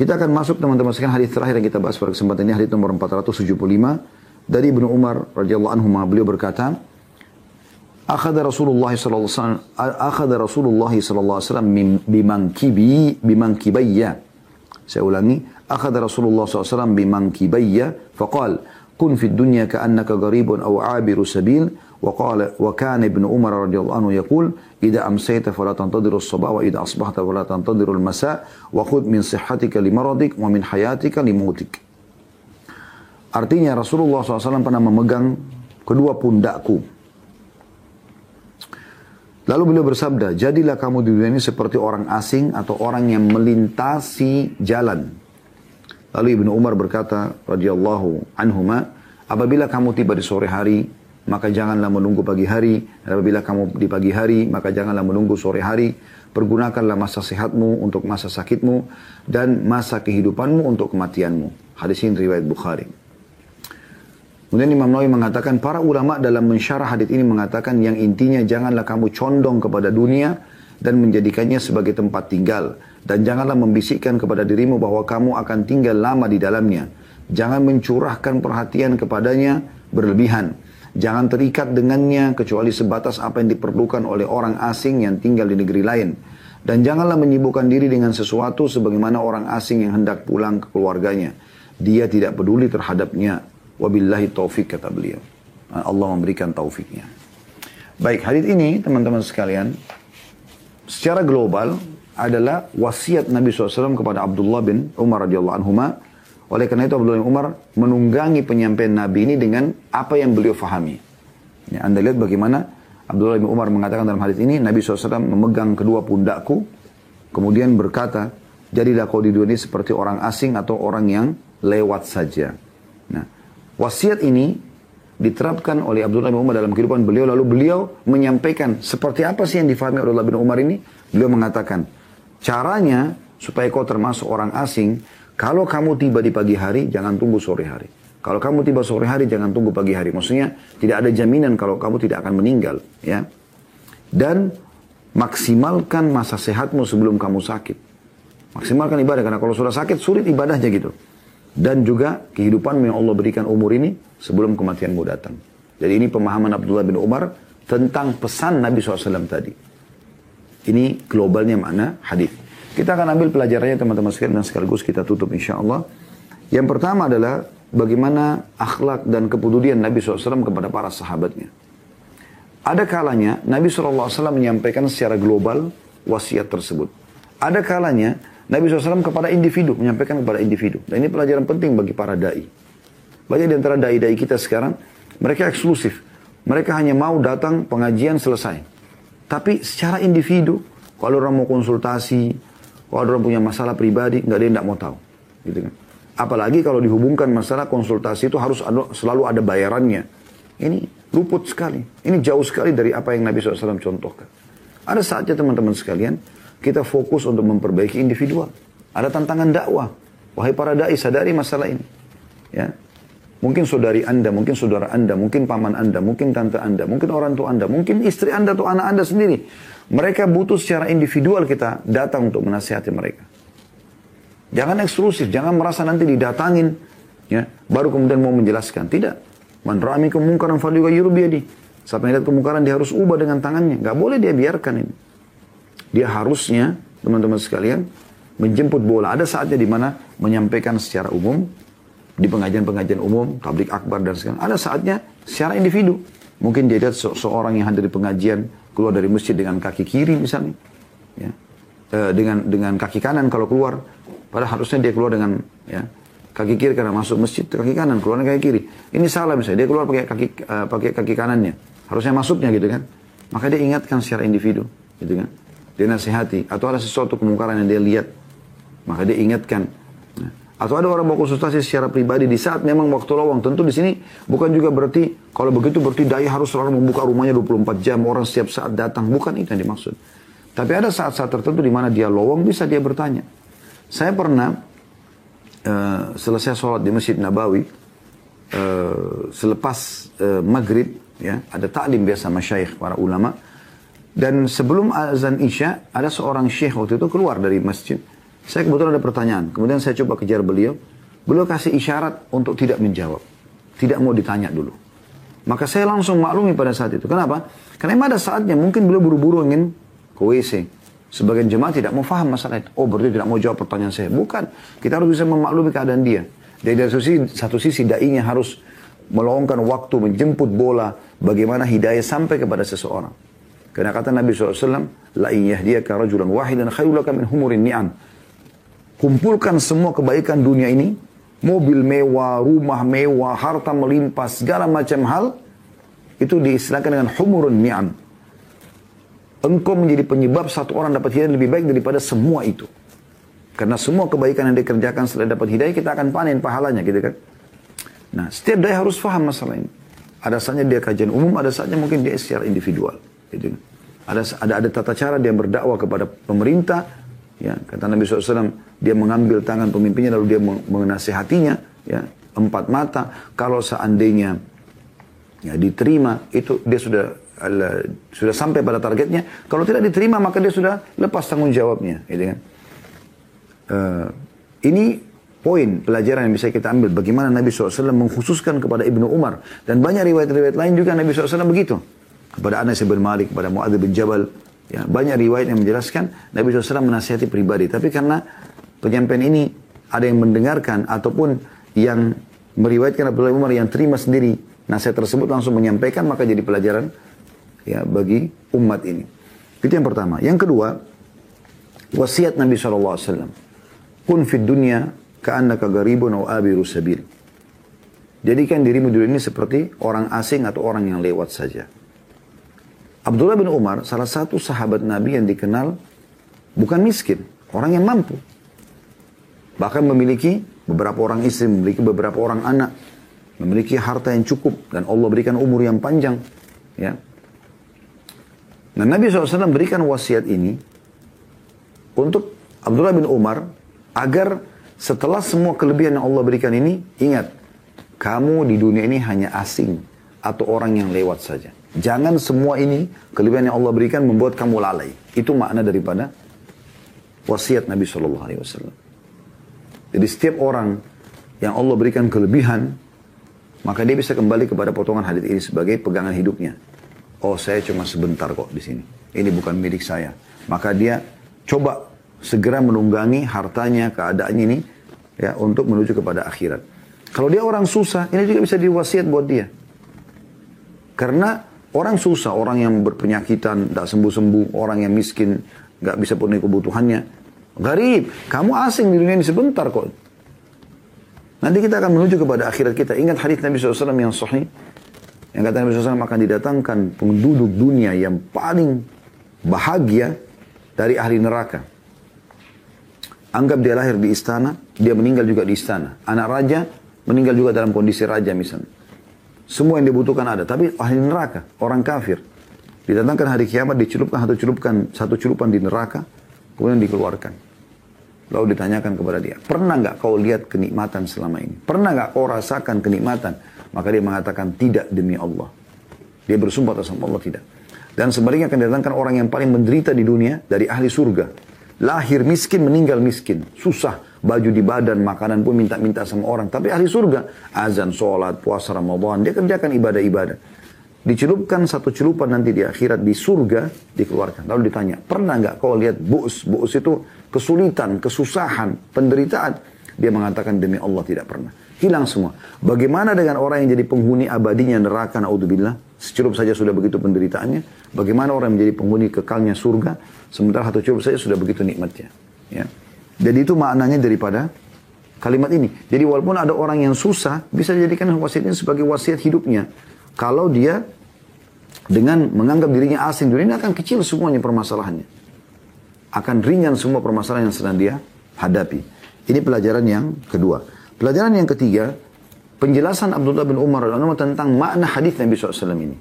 Kita akan masuk teman-teman sekalian hadis terakhir yang kita bahas pada kesempatan ini, hadis nomor 475 dari Ibnu Umar radhiyallahu anhu. Beliau berkata, akhadha Rasulullah sallallahu alaihi wasallam bimankibayya. Saya ulangi, akhadha Rasulullah sallallahu alaihi wasallam bimankibayya faqala kun fid dunya ka'annaka gharibun aw 'abiru sabil. وقال وكان ابن عمر رضي الله عنه يقول إذا أمسيت فلا تنتظر الصباح وإذا أصبحت فلا تنتظر المساء وخذ من صحتك لمرضك ومن حياتك لموتك. Artinya Rasulullah SAW pernah memegang kedua pundakku. Lalu beliau bersabda, jadilah kamu di dunia ini seperti orang asing atau orang yang melintasi jalan. Lalu Ibnu Umar berkata radhiyallahu anhuma, apabila kamu tiba di sore hari, maka janganlah menunggu pagi hari. Apabila kamu di pagi hari, maka janganlah menunggu sore hari. Pergunakanlah masa sehatmu untuk masa sakitmu dan masa kehidupanmu untuk kematianmu. Hadis ini riwayat Bukhari. Kemudian Imam Nawawi mengatakan, para ulama dalam mensyarah hadis ini mengatakan yang intinya janganlah kamu condong kepada dunia dan menjadikannya sebagai tempat tinggal. Dan janganlah membisikkan kepada dirimu bahwa kamu akan tinggal lama di dalamnya. Jangan mencurahkan perhatian kepadanya berlebihan. Jangan terikat dengannya kecuali sebatas apa yang diperlukan oleh orang asing yang tinggal di negeri lain. Dan janganlah menyibukkan diri dengan sesuatu sebagaimana orang asing yang hendak pulang ke keluarganya. Dia tidak peduli terhadapnya. Wabillahi taufik, kata beliau. Allah memberikan taufiknya. Baik, hadis ini teman-teman sekalian, secara global adalah wasiat Nabi SAW kepada Abdullah bin Umar radhiyallahu anhuma. Oleh karena itu Abdullah bin Umar menunggangi penyampaian Nabi ini dengan apa yang beliau fahami. Ya, Anda lihat bagaimana Abdullah bin Umar mengatakan dalam hadis ini, Nabi SAW memegang kedua pundakku, kemudian berkata, jadilah kau di dunia ini seperti orang asing atau orang yang lewat saja. Nah, wasiat ini diterapkan oleh Abdullah bin Umar dalam kehidupan beliau, lalu beliau menyampaikan seperti apa sih yang difahami Abdullah bin Umar ini. Beliau mengatakan, caranya supaya kau termasuk orang asing, kalau kamu tiba di pagi hari, jangan tunggu sore hari. Kalau kamu tiba sore hari, jangan tunggu pagi hari. Maksudnya, tidak ada jaminan kalau kamu tidak akan meninggal. Ya. Dan maksimalkan masa sehatmu sebelum kamu sakit. Maksimalkan ibadah, karena kalau sudah sakit, sulit ibadahnya gitu. Dan juga kehidupanmu yang Allah berikan umur ini sebelum kematianmu datang. Jadi ini pemahaman Abdullah bin Umar tentang pesan Nabi SAW tadi. Ini globalnya makna hadis. Kita akan ambil pelajarannya teman-teman sekalian dan sekaligus kita tutup insya Allah. Yang pertama adalah bagaimana akhlak dan kepedulian Nabi SAW kepada para sahabatnya. Ada kalanya Nabi SAW menyampaikan secara global wasiat tersebut. Ada kalanya Nabi SAW kepada individu, menyampaikan kepada individu. Dan ini pelajaran penting bagi para da'i. Banyak di antara da'i-da'i kita sekarang, mereka eksklusif. Mereka hanya mau datang pengajian selesai. Tapi secara individu, kalau orang mau konsultasi, kalau orang punya masalah pribadi, nggak ada yang nggak mau tahu, gitu kan? Apalagi kalau dihubungkan masalah konsultasi itu harus selalu ada bayarannya. Ini luput sekali. Ini jauh sekali dari apa yang Nabi SAW contohkan. Ada saatnya teman-teman sekalian, kita fokus untuk memperbaiki individual. Ada tantangan dakwah. Wahai para da'i, sadari masalah ini. Ya, mungkin saudari Anda, mungkin saudara Anda, mungkin paman Anda, mungkin tante Anda, mungkin orang tua Anda, mungkin istri Anda atau anak Anda sendiri. Mereka butuh secara individual kita datang untuk menasihati mereka. Jangan eksklusif, jangan merasa nanti didatangin, ya, baru kemudian mau menjelaskan. Tidak. Man ra'a minkum munkaran falyughayyirhu biyadihi. Siapa yang lihat kemungkaran dia harus ubah dengan tangannya. Gak boleh dia biarkan ini. Dia harusnya, teman-teman sekalian, menjemput bola. Ada saatnya di mana menyampaikan secara umum, di pengajian-pengajian umum, tablik akbar dan segala. Ada saatnya secara individu. Mungkin dia lihat seorang yang hadir di pengajian, keluar dari masjid dengan kaki kiri misalnya. Ya. Dengan kaki kanan kalau keluar. Padahal harusnya dia keluar dengan ya, kaki kiri karena masuk masjid, kaki kanan, keluar dengan kaki kiri. Ini salah misalnya, dia keluar pakai kaki kanannya. Harusnya masuknya gitu kan. Maka dia ingatkan secara individu. Gitu kan. Dia nasihati. Atau ada sesuatu kemungkaran yang dia lihat. Maka dia ingatkan. Atau ada orang mau konsultasi secara pribadi di saat memang waktu lowong. Tentu di sini bukan juga berarti, kalau begitu berarti dai harus selalu membuka rumahnya 24 jam. Orang setiap saat datang. Bukan itu yang dimaksud. Tapi ada saat-saat tertentu di mana dia lowong, bisa dia bertanya. Saya pernah selesai sholat di Masjid Nabawi, selepas maghrib, ya, ada ta'lim biasa masyayikh, para ulama. Dan sebelum azan Isya, ada seorang syekh waktu itu keluar dari masjid. Saya kebetulan ada pertanyaan. Kemudian saya coba kejar beliau. Beliau kasih isyarat untuk tidak menjawab. Tidak mau ditanya dulu. Maka saya langsung maklumi pada saat itu. Kenapa? Karena emang ada saatnya mungkin beliau buru-buru ingin ke WC. Sebagian jemaah tidak mau faham masalah itu. Oh, berarti tidak mau jawab pertanyaan saya. Bukan. Kita harus bisa memaklumi keadaan dia. Jadi dari satu sisi da'inya harus meluangkan waktu menjemput bola bagaimana hidayah sampai kepada seseorang. Karena kata Nabi SAW, La in yahdiyaka rajulan wahidan khairul laka min humurin ni'am. Kumpulkan semua kebaikan dunia ini, mobil mewah, rumah mewah, harta melimpah, segala macam hal, itu diistilahkan dengan humurun ni'am. Engkau menjadi penyebab satu orang dapat hidayah lebih baik daripada semua itu. Karena semua kebaikan yang dikerjakan setelah dapat hidayah, kita akan panen pahalanya, gitu kan. Nah, setiap dai harus faham masalah ini. Ada saatnya dia kajian umum, ada saatnya mungkin dia secara individual. Gitu. Ada tata cara dia berdakwah kepada pemerintah. Ya, kata Nabi SAW, dia mengambil tangan pemimpinnya lalu dia menasihatinya. Ya, 4 mata. Kalau seandainya ya, diterima, itu dia sudah sampai pada targetnya. Kalau tidak diterima, maka dia sudah lepas tanggung jawabnya. Gitu kan. Ini poin pelajaran yang bisa kita ambil. Bagaimana Nabi SAW mengkhususkan kepada Ibnu Umar. Dan banyak riwayat-riwayat lain juga Nabi SAW begitu. Kepada Anas bin Malik, kepada Mu'adz bin Jabal. Ya, banyak riwayat yang menjelaskan Nabi SAW menasihati pribadi. Tapi karena penyampaian ini ada yang mendengarkan ataupun yang meriwayatkan Abdullah bin Umar yang terima sendiri nasihat tersebut langsung menyampaikan, maka jadi pelajaran ya bagi umat ini. Itu yang pertama. Yang kedua, wasiat Nabi SAW. Kun fid dunya ka'annaka gharibun aw abiru sabil. Jadikan dirimu di dunia ini seperti orang asing atau orang yang lewat saja. Abdullah bin Umar salah satu sahabat Nabi yang dikenal bukan miskin, orang yang mampu. Bahkan memiliki beberapa orang istri, memiliki beberapa orang anak, memiliki harta yang cukup dan Allah berikan umur yang panjang. Ya. Nah, Nabi SAW berikan wasiat ini untuk Abdullah bin Umar agar setelah semua kelebihan yang Allah berikan ini, ingat, kamu di dunia ini hanya asing atau orang yang lewat saja. Jangan semua ini, kelebihan yang Allah berikan membuat kamu lalai. Itu makna daripada wasiat Nabi SAW. Jadi setiap orang yang Allah berikan kelebihan, maka dia bisa kembali kepada potongan hadits ini sebagai pegangan hidupnya. Oh, saya cuma sebentar kok di sini. Ini bukan milik saya. Maka dia coba segera menunggangi hartanya, keadaannya ini, ya, untuk menuju kepada akhirat. Kalau dia orang susah, ini juga bisa diwasiat buat dia. Karena orang susah, orang yang berpenyakitan, tidak sembuh-sembuh, orang yang miskin, nggak bisa penuhi kebutuhannya. Gharib, kamu asing di dunia ini sebentar kok. Nanti kita akan menuju kepada akhirat kita. Ingat hadits Nabi SAW yang sahih. Yang kata Nabi SAW akan didatangkan penduduk dunia yang paling bahagia dari ahli neraka. Anggap dia lahir di istana, dia meninggal juga di istana. Anak raja meninggal juga dalam kondisi raja misalnya. Semua yang dibutuhkan ada, tapi ahli neraka, orang kafir. Didatangkan hari kiamat, dicelupkan satu celupan di neraka, kemudian dikeluarkan. Lalu ditanyakan kepada dia, pernah nggak kau lihat kenikmatan selama ini? Pernah nggak kau rasakan kenikmatan? Maka dia mengatakan, tidak demi Allah. Dia bersumpah atas Allah, tidak. Dan sebaliknya akan didatangkan orang yang paling menderita di dunia dari ahli surga. Lahir miskin, meninggal miskin. Susah, baju di badan, makanan pun minta-minta sama orang. Tapi ahli surga, azan, sholat, puasa Ramadan, dia kerjakan ibadah-ibadah. Dicelupkan satu celupan nanti di akhirat, di surga, dikeluarkan. Lalu ditanya, pernah nggak kau lihat bu'us? Bu'us itu kesulitan, kesusahan, penderitaan. Dia mengatakan, demi Allah tidak pernah. Hilang semua. Bagaimana dengan orang yang jadi penghuni abadinya neraka, na'udzubillah? Secelup saja sudah begitu penderitaannya. Bagaimana orang yang menjadi penghuni kekalnya surga, sementara satu celup saja sudah begitu nikmatnya. Ya. Jadi itu maknanya daripada kalimat ini. Jadi walaupun ada orang yang susah, bisa dijadikan wasiat ini sebagai wasiat hidupnya. Kalau dia dengan menganggap dirinya asing, dunia ini akan kecil semuanya permasalahannya. Akan ringan semua permasalahan yang sedang dia hadapi. Ini pelajaran yang kedua. Pelajaran yang ketiga, penjelasan Abdullah bin Umar tentang makna hadis Nabi SAW ini.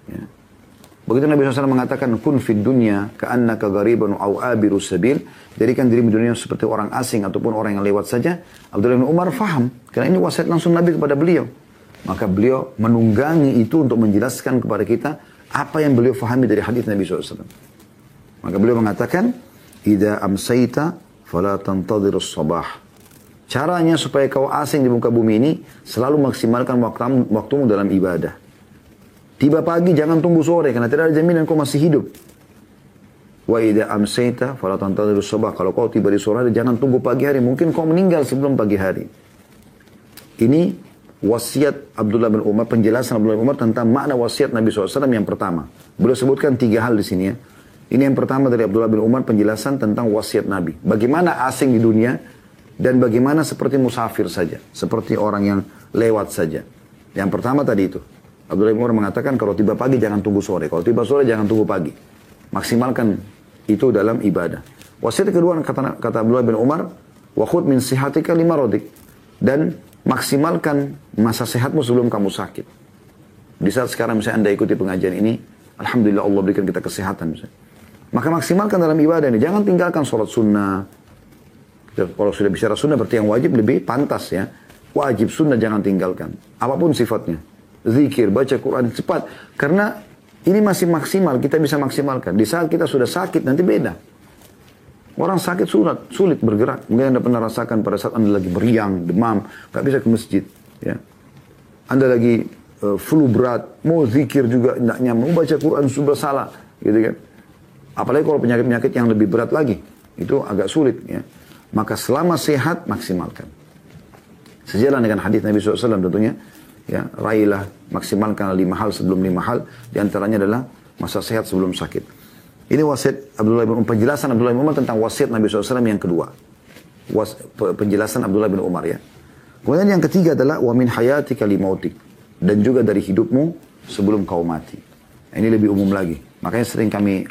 Ya. Begitu Nabi SAW mengatakan, kun fid dunya ka'annaka gharibun aw abiru sabil. Jadikan dirimu di dunia seperti orang asing ataupun orang yang lewat saja. Abdullah bin Umar faham. Karena ini wasiat langsung Nabi kepada beliau. Maka beliau menunggangi itu untuk menjelaskan kepada kita apa yang beliau fahami dari hadis Nabi SAW. Maka beliau mengatakan, idza amsayta fala tantadhirus sabah. Caranya supaya kau asing di muka bumi ini, selalu maksimalkan waktumu dalam ibadah. Tiba pagi jangan tunggu sore, karena tidak ada jaminan kau masih hidup. Wa idza amsayta fala tantadhirus sabah. Kalau kau tiba di sore hari, jangan tunggu pagi hari, mungkin kau meninggal sebelum pagi hari. Ini wasiat Abdullah bin Umar, penjelasan Abdullah bin Umar tentang makna wasiat Nabi SAW yang pertama. Beliau sebutkan 3 hal di sini ya. Ini yang pertama dari Abdullah bin Umar, penjelasan tentang wasiat Nabi. Bagaimana asing di dunia, dan bagaimana seperti musafir saja. Seperti orang yang lewat saja. Yang pertama tadi itu. Abdullah bin Umar mengatakan, kalau tiba pagi jangan tunggu sore. Kalau tiba sore jangan tunggu pagi. Maksimalkan itu dalam ibadah. Wasiat kedua kata Abdullah bin Umar, wa khudh min sihatika limaradik. Dan maksimalkan masa sehatmu sebelum kamu sakit. Di saat sekarang misalnya Anda ikuti pengajian ini, alhamdulillah Allah berikan kita kesehatan misalnya. Maka maksimalkan dalam ibadah ini. Jangan tinggalkan sholat sunnah. Kalau sudah bicara sunnah berarti yang wajib lebih pantas ya. Wajib sunnah jangan tinggalkan. Apapun sifatnya. Zikir, baca Quran cepat. Karena ini masih maksimal. Kita bisa maksimalkan. Di saat kita sudah sakit nanti beda. Orang sakit sulit bergerak. Mungkin Anda pernah rasakan pada saat Anda lagi meriang, demam. Gak bisa ke masjid. Ya. Anda lagi flu berat. Mau zikir juga tidak nyaman. Mau baca Quran sudah salah. Gitu kan. Apalagi kalau penyakit-penyakit yang lebih berat lagi. Itu agak sulit ya. Maka selama sehat, maksimalkan. Sejalan dengan hadis Nabi SAW tentunya. Ya, raihlah, maksimalkan 5 hal sebelum 5 hal. Di antaranya adalah masa sehat sebelum sakit. Ini wasiat Abdullah bin Umar. Penjelasan Abdullah bin Umar tentang wasiat Nabi SAW yang kedua. Penjelasan Abdullah bin Umar ya. Kemudian yang ketiga adalah wa min hayatika li mautik. Dan juga dari hidupmu sebelum kau mati. Ini lebih umum lagi. Makanya sering kami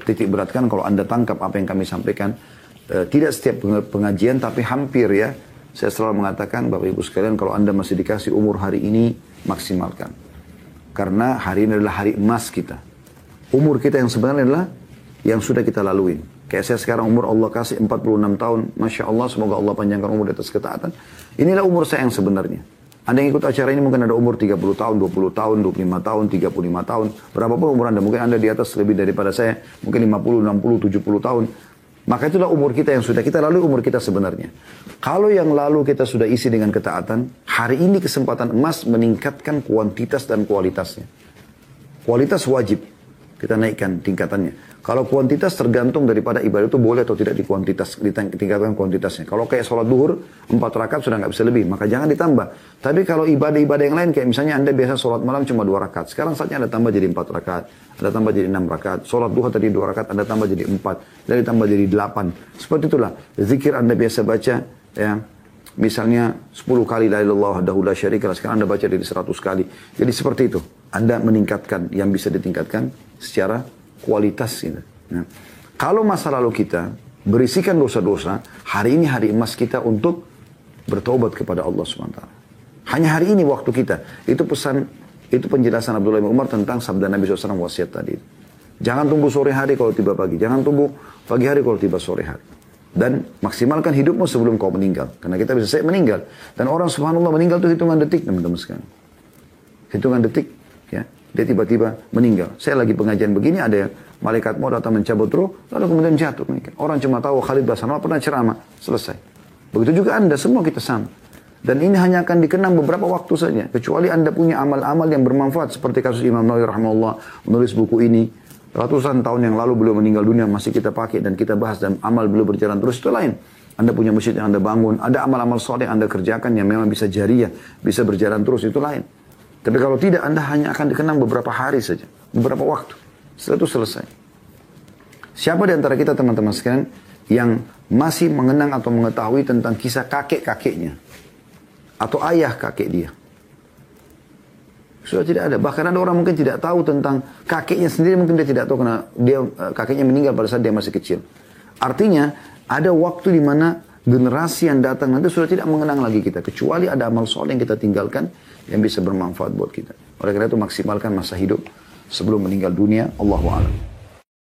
titik beratkan kalau Anda tangkap apa yang kami sampaikan. Tidak setiap pengajian tapi hampir ya. Saya selalu mengatakan Bapak Ibu sekalian, kalau Anda masih dikasih umur hari ini, maksimalkan. Karena hari ini adalah hari emas kita. Umur kita yang sebenarnya adalah yang sudah kita laluin. Kayak saya sekarang umur Allah kasih 46 tahun. Masya Allah, semoga Allah panjangkan umur di atas ketaatan. Inilah umur saya yang sebenarnya. Anda yang ikut acara ini mungkin ada umur 30 tahun, 20 tahun, 25 tahun, 35 tahun. Berapapun umur Anda. Mungkin Anda di atas lebih daripada saya. Mungkin 50, 60, 70 tahun. Maka itulah umur kita yang sudah kita lalui, umur kita sebenarnya. Kalau yang lalu kita sudah isi dengan ketaatan, hari ini kesempatan emas meningkatkan kuantitas dan kualitasnya. Kualitas wajib kita naikkan tingkatannya. Kalau kuantitas tergantung daripada ibadah itu boleh atau tidak ditingkatkan kuantitasnya. Kalau kayak sholat duhur, 4 rakaat sudah nggak bisa lebih, maka jangan ditambah. Tapi kalau ibadah-ibadah yang lain, kayak misalnya Anda biasa sholat malam cuma 2 rakaat. Sekarang saatnya Anda tambah jadi 4 rakaat. Anda tambah jadi 6 rakaat. Sholat duha tadi 2 rakaat, Anda tambah jadi 4. Dan ditambah jadi 8. Seperti itulah. Zikir Anda biasa baca, ya. Misalnya 10 kali la ilaha illallah wahdahu la syarika lah. Sekarang Anda baca jadi 100 kali. Jadi seperti itu. Anda meningkatkan yang bisa ditingkatkan secara kualitas gitu. Nah, kalau masa lalu kita berisikan dosa-dosa, hari ini hari emas kita untuk bertobat kepada Allah SWT. Hanya hari ini waktu kita. Itu pesan, itu penjelasan Abdullah bin Umar tentang sabda Nabi SAW wasiat tadi. Jangan tunggu sore hari kalau tiba pagi. Jangan tunggu pagi hari kalau tiba sore hari. Dan maksimalkan hidupmu sebelum kau meninggal. Karena kita bisa meninggal. Dan orang subhanallah meninggal itu hitungan detik teman-teman sekalian. Hitungan detik. Ya, dia tiba-tiba meninggal. Saya lagi pengajian begini, ada malaikat mau datang mencabut ruh, lalu kemudian jatuh. Orang cuma tahu Khalid Basanwa pernah ceramah, selesai. Begitu juga Anda, semua kita sama. Dan ini hanya akan dikenang beberapa waktu saja. Kecuali Anda punya amal-amal yang bermanfaat. Seperti kasus Imam Nawawi rahimahullah, menulis buku ini. Ratusan tahun yang lalu beliau meninggal dunia, masih kita pakai dan kita bahas. Dan amal beliau berjalan terus, itu lain. Anda punya masjid yang Anda bangun, ada amal-amal soleh yang Anda kerjakan yang memang bisa jariah, bisa berjalan terus, itu lain. Tapi kalau tidak, Anda hanya akan dikenang beberapa hari saja. Beberapa waktu. Setelah itu selesai. Siapa di antara kita teman-teman sekalian yang masih mengenang atau mengetahui tentang kisah kakek-kakeknya? Atau ayah kakek dia? Sudah tidak ada. Bahkan ada orang mungkin tidak tahu tentang kakeknya sendiri. Mungkin dia tidak tahu karena kakeknya meninggal pada saat dia masih kecil. Artinya, ada waktu di mana generasi yang datang nanti sudah tidak mengenang lagi kita. Kecuali ada amal soleh yang kita tinggalkan yang bisa bermanfaat buat kita. Oleh karena itu maksimalkan masa hidup sebelum meninggal dunia. Allahu a'lam.